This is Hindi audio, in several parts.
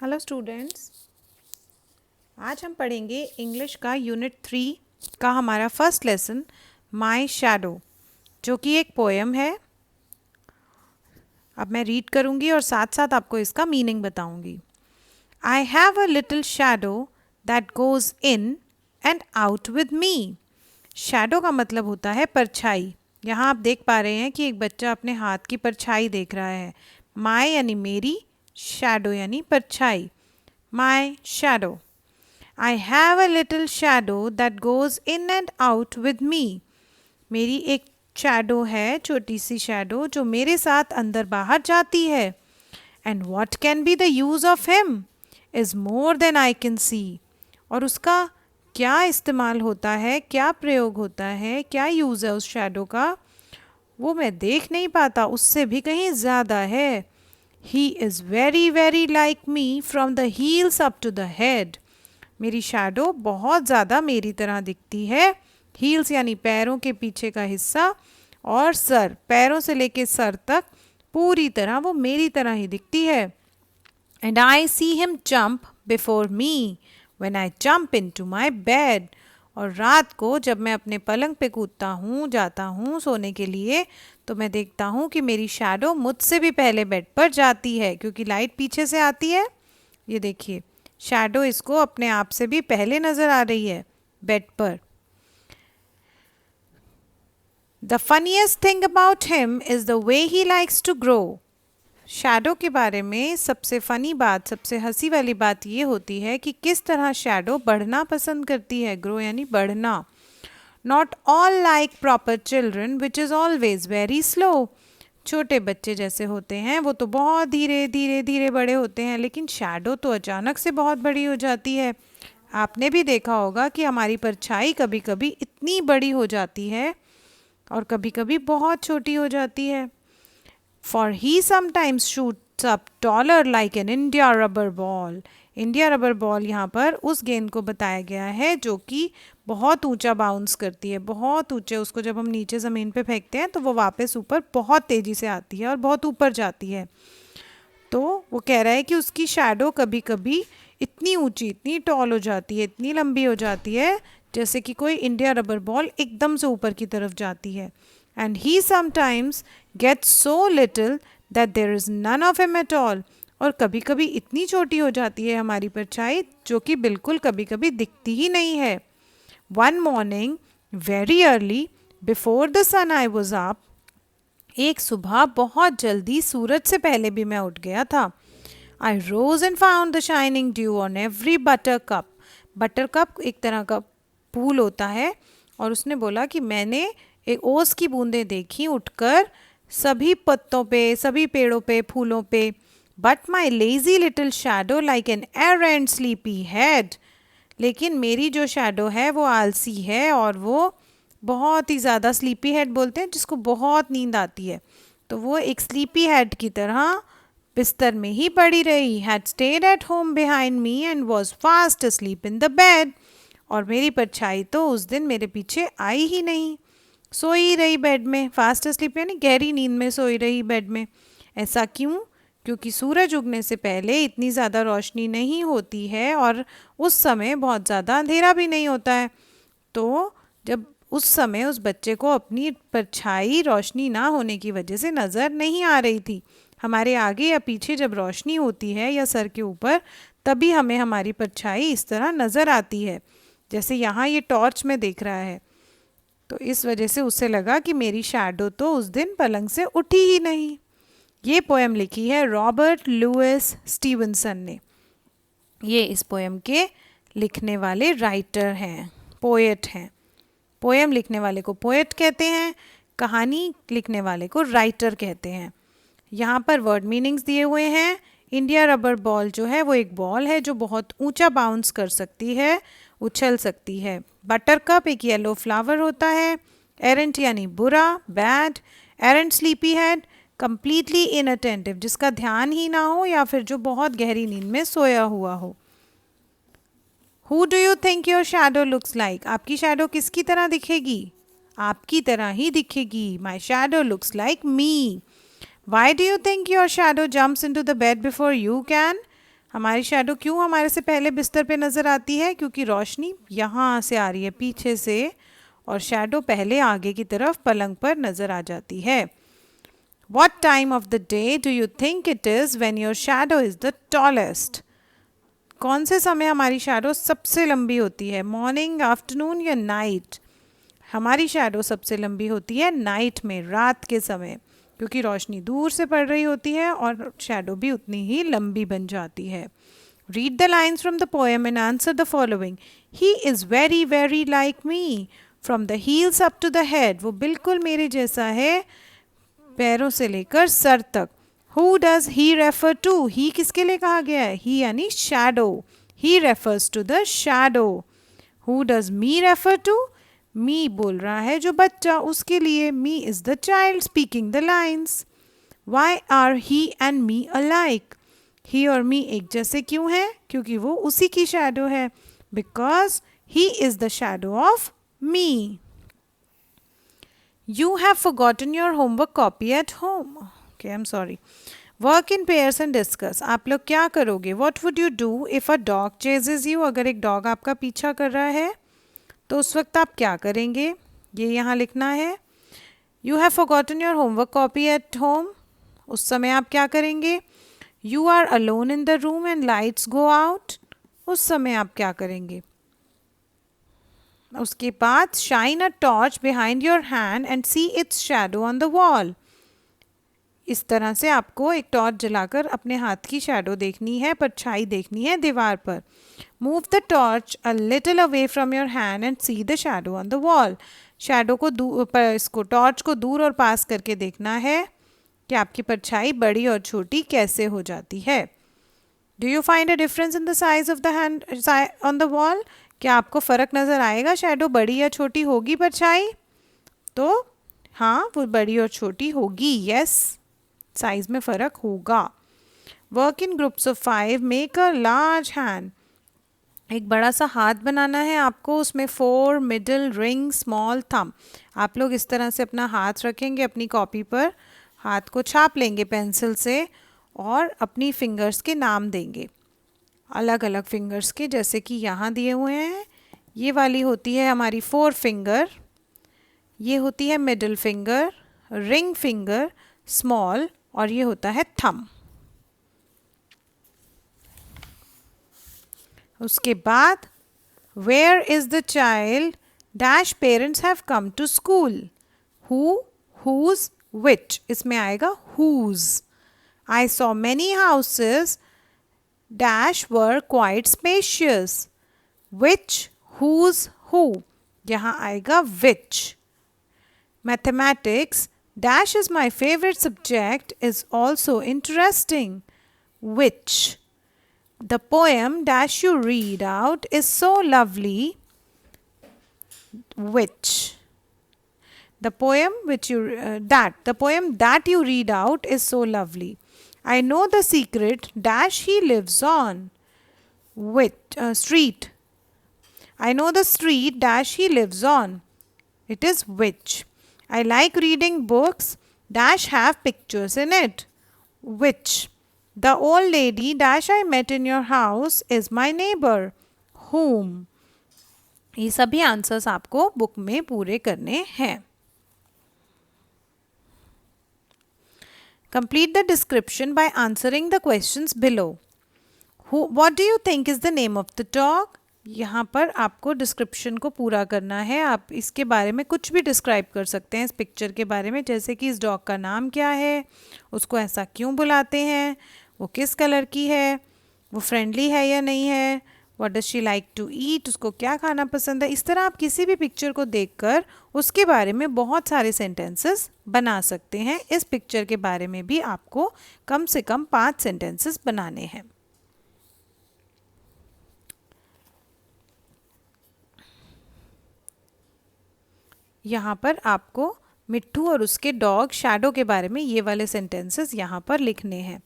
हेलो स्टूडेंट्स, आज हम पढ़ेंगे इंग्लिश का यूनिट 3 का हमारा फर्स्ट लेसन माय शैडो, जो कि एक पोएम है। अब मैं रीड करूँगी और साथ साथ आपको इसका मीनिंग बताऊँगी। I have a little shadow that goes in and out with me. Shadow का मतलब होता है परछाई। यहाँ आप देख पा रहे हैं कि एक बच्चा अपने हाथ की परछाई देख रहा है। माय यानी मेरी, शैडो यानी परछाई। My shadow. I have a little shadow that goes in and out with me. मेरी एक शैडो है, छोटी सी शैडो जो मेरे साथ अंदर बाहर जाती है। And what can be the use of him is more than I can see. और उसका क्या इस्तेमाल होता है, क्या प्रयोग होता है, क्या यूज़ है उस शैडो का, वो मैं देख नहीं पाता, उससे भी कहीं ज़्यादा है। He is very very like me from the heels up to the head. मेरी शैडो बहुत ज़्यादा मेरी तरह दिखती है। हील्स यानी पैरों के पीछे का हिस्सा, और सर, पैरों से लेके सर तक पूरी तरह वो मेरी तरह ही दिखती है। And I see him jump before me when I jump into my bed. और रात को जब मैं अपने पलंग पे कूदता हूँ, जाता हूँ सोने के लिए, तो मैं देखता हूँ कि मेरी शैडो मुझसे भी पहले बेड पर जाती है, क्योंकि लाइट पीछे से आती है। ये देखिए, शैडो इसको अपने आप से भी पहले नज़र आ रही है बेड पर। The funniest thing about him is the way he likes to grow. Shadow के बारे में सबसे फ़नी बात, सबसे हंसी वाली बात ये होती है कि किस तरह शैडो बढ़ना पसंद करती है। ग्रो यानी बढ़ना। Not all like proper children which is always very slow. छोटे बच्चे जैसे होते हैं वो तो बहुत धीरे धीरे धीरे बड़े होते हैं, लेकिन शैडो तो अचानक से बहुत बड़ी हो जाती है। आपने भी देखा होगा कि हमारी परछाई कभी कभी इतनी बड़ी हो जाती है और कभी कभी बहुत छोटी हो जाती है। For he sometimes shoots up taller like an India rubber ball. India rubber ball यहाँ पर उस गेंद को बताया गया है जो कि बहुत ऊंचा बाउंस करती है, बहुत ऊंचे। उसको जब हम नीचे ज़मीन पे फेंकते हैं तो वो वापस ऊपर बहुत तेज़ी से आती है और बहुत ऊपर जाती है। तो वो कह रहा है कि उसकी शैडो कभी कभी इतनी ऊंची, इतनी टॉल हो जाती है, इतनी लंबी हो जाती है, जैसे कि कोई इंडिया रबर बॉल एकदम से ऊपर की तरफ जाती है। And he sometimes gets so little that there is none of him at all. और कभी कभी इतनी छोटी हो जाती है हमारी परछाई, जो कि बिल्कुल कभी कभी दिखती ही नहीं है। One morning very early before the sun I was up. एक सुबह बहुत जल्दी, सूरज से पहले भी मैं उठ गया था। I rose and found the shining dew on every buttercup. Buttercup एक तरह का फूल होता है, और उसने बोला कि मैंने एक ओस की बूंदें देखी उठकर सभी पत्तों पे, सभी पेड़ों पे, फूलों पे। But my lazy little shadow like an arrant sleepy head. लेकिन मेरी जो शैडो है वो आलसी है, और वो बहुत ही ज़्यादा, स्लीपी हेड बोलते हैं जिसको बहुत नींद आती है, तो वो एक स्लीपी हेड की तरह बिस्तर में ही पड़ी रही। Had stayed at home behind me and was fast asleep in the bed. और मेरी परछाई तो उस दिन मेरे पीछे आई ही नहीं, सोई रही बेड में। फास्ट asleep यानी गहरी नींद में सोई रही बेड में। ऐसा क्यों? क्योंकि सूरज उगने से पहले इतनी ज़्यादा रोशनी नहीं होती है, और उस समय बहुत ज़्यादा अंधेरा भी नहीं होता है। तो जब उस समय उस बच्चे को अपनी परछाई रोशनी ना होने की वजह से नज़र नहीं आ रही थी। हमारे आगे या पीछे जब रोशनी होती है या सर के ऊपर, तभी हमें हमारी परछाई इस तरह नज़र आती है, जैसे यहाँ ये टॉर्च में देख रहा है। तो इस वजह से उसे लगा कि मेरी शैडो तो उस दिन पलंग से उठी ही नहीं। ये पोएम लिखी है रॉबर्ट लुइस स्टीवनसन ने। ये इस पोएम के लिखने वाले राइटर हैं, पोएट हैं। पोएम लिखने वाले को पोएट कहते हैं, कहानी लिखने वाले को राइटर कहते हैं। यहाँ पर वर्ड मीनिंग्स दिए हुए हैं। इंडिया रबर बॉल जो है वो एक बॉल है जो बहुत ऊंचा बाउंस कर सकती है, उछल सकती है। बटर कप एक येलो फ्लावर होता है। एरेंट यानी बुरा, bad. Arrant sleepy head completely inattentive, जिसका ध्यान ही ना हो या फिर जो बहुत गहरी नींद में सोया हुआ हो। Who do you think your shadow looks like? आपकी शैडो किसकी तरह दिखेगी? आपकी तरह ही दिखेगी। My shadow looks like me. Why do you think your shadow jumps into the bed before you can? हमारी शैडो क्यों हमारे से पहले बिस्तर पे नज़र आती है? क्योंकि रोशनी यहाँ से आ रही है पीछे से और शैडो पहले आगे की तरफ पलंग पर नज़र आ जाती है. What time of the day do you think it is when your shadow is the tallest? कौन से समय हमारी शैडो सबसे लंबी होती है? मॉर्निंग, आफ्टरनून या नाइट? हमारी शैडो सबसे लंबी होती है नाइट में, रात के समय, क्योंकि रोशनी दूर से पड़ रही होती है और शैडो भी उतनी ही लंबी बन जाती है. Read the lines from the poem and answer the following. He is very very like me, from the heels up to the head. वो बिल्कुल मेरे जैसा है पैरों से लेकर सर तक. Who does he refer to? He किसके लिए कहा गया है? He यानी shadow. He refers to the shadow. Who does me refer to? Me बोल रहा है जो बच्चा, उसके लिए. Me is the child speaking the lines. Why are he and me alike? He और me एक जैसे क्यों हैं? क्योंकि वो उसी की shadow है. Because he is the shadow of me. You have forgotten your homework copy at home. Okay, I'm sorry. Work in pairs and discuss. आप लोग क्या करोगे? What would you do if a dog chases you? अगर एक डॉग आपका पीछा कर रहा है तो उस वक्त आप क्या करेंगे? ये यहाँ लिखना है. You have forgotten your homework copy at home. उस समय आप क्या करेंगे? You are alone in the room and lights go out. उस समय आप क्या करेंगे? उसके बाद shine a torch behind your hand and see it's shadow on the wall. इस तरह से आपको एक टॉर्च जलाकर अपने हाथ की शैडो देखनी है, परछाई देखनी है दीवार पर. Move the torch a little away from your hand and see the shadow on the wall. Shadow को इसको टॉर्च को दूर और पास करके देखना है कि आपकी परछाई बड़ी और छोटी कैसे हो जाती है. Do you find a difference in the size of the hand on the wall? क्या आपको फ़र्क नज़र आएगा? शैडो बड़ी या छोटी होगी परछाई? तो हाँ, वो बड़ी और छोटी होगी. यस, साइज में फ़र्क होगा. Work in groups of 5. Make a large hand. एक बड़ा सा हाथ बनाना है आपको. उसमें 4, मिडिल, रिंग, स्मॉल, थंब. आप लोग इस तरह से अपना हाथ रखेंगे अपनी कॉपी पर, हाथ को छाप लेंगे पेंसिल से और अपनी फिंगर्स के नाम देंगे अलग अलग फिंगर्स के, जैसे कि यहाँ दिए हुए हैं. ये वाली होती है हमारी 4 फिंगर, ये होती है middle finger, ring finger, small, और ये होता है थंब. उसके बाद where is the child dash parents have come to school. Who, whose, which. इसमें आएगा whose. I saw many houses dash were quite spacious. Which, whose, who. यहाँ आएगा which. Mathematics dash is my favorite subject is also interesting. Which. The poem dash you read out is so lovely. Which. The poem that you read out is so lovely. I know the secret dash he lives on. Which street. I know the street dash he lives on. It is which. I like reading books dash have pictures in it. Which. The old lady dash I met in your house is my neighbor. Whom. ये सभी आंसर्स आपको बुक में पूरे करने हैं. Complete the description by answering the questions below. What do you think is the name of the dog? यहाँ पर आपको डिस्क्रिप्शन को पूरा करना है. आप इसके बारे में कुछ भी डिस्क्राइब कर सकते हैं इस पिक्चर के बारे में, जैसे कि इस डॉग का नाम क्या है, उसको ऐसा क्यों बुलाते हैं, वो किस कलर की है, वो फ्रेंडली है या नहीं है, what does she like to eat, उसको क्या खाना पसंद है. इस तरह आप किसी भी पिक्चर को देखकर उसके बारे में बहुत सारे सेंटेंसेस बना सकते हैं. इस पिक्चर के बारे में भी आपको कम से कम 5 सेंटेंसेस बनाने हैं. यहाँ पर आपको मिट्ठू और उसके डॉग शैडो के बारे में ये वाले सेंटेंसेस यहाँ पर लिखने हैं.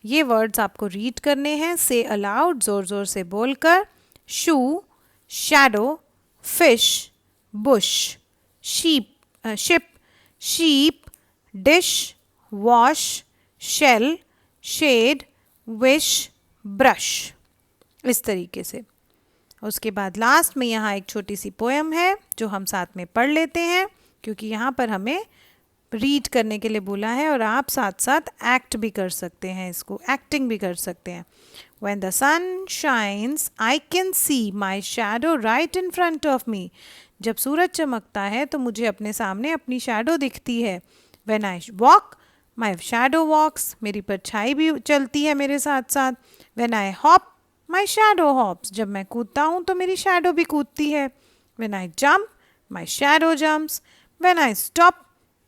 ये वर्ड्स आपको रीड करने हैं. से अलाउड, ज़ोर ज़ोर से बोलकर. Shoe, shadow, fish, bush, ship, sheep, dish, wash, shell, shed, wish, brush, इस तरीके से। उसके बाद लास्ट में यहाँ एक छोटी सी पोएम है जो हम साथ में पढ़ लेते हैं, क्योंकि यहाँ पर हमें रीड करने के लिए बोला है और आप साथ साथ एक्ट भी कर सकते हैं, इसको एक्टिंग भी कर सकते हैं। When the sun shines, I can see my shadow right in front of me. जब सूरज चमकता है तो मुझे अपने सामने अपनी शैडो दिखती है। When I walk, my shadow walks. मेरी परछाई भी चलती है मेरे साथ साथ। When I hop, my shadow hops. जब मैं कूदता हूँ तो मेरी शैडो भी कूदती है। When I jump, my shadow jumps. When I stop,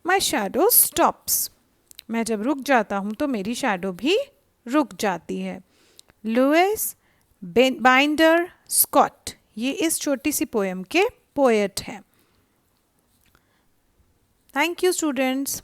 my shadow stops. मैं जब रुक जाता हूँ तो मेरी शैडो भी रुक जाती है। लुइस बाइंडर स्कॉट, ये इस छोटी सी पोएम के पोएट हैं। Thank you students.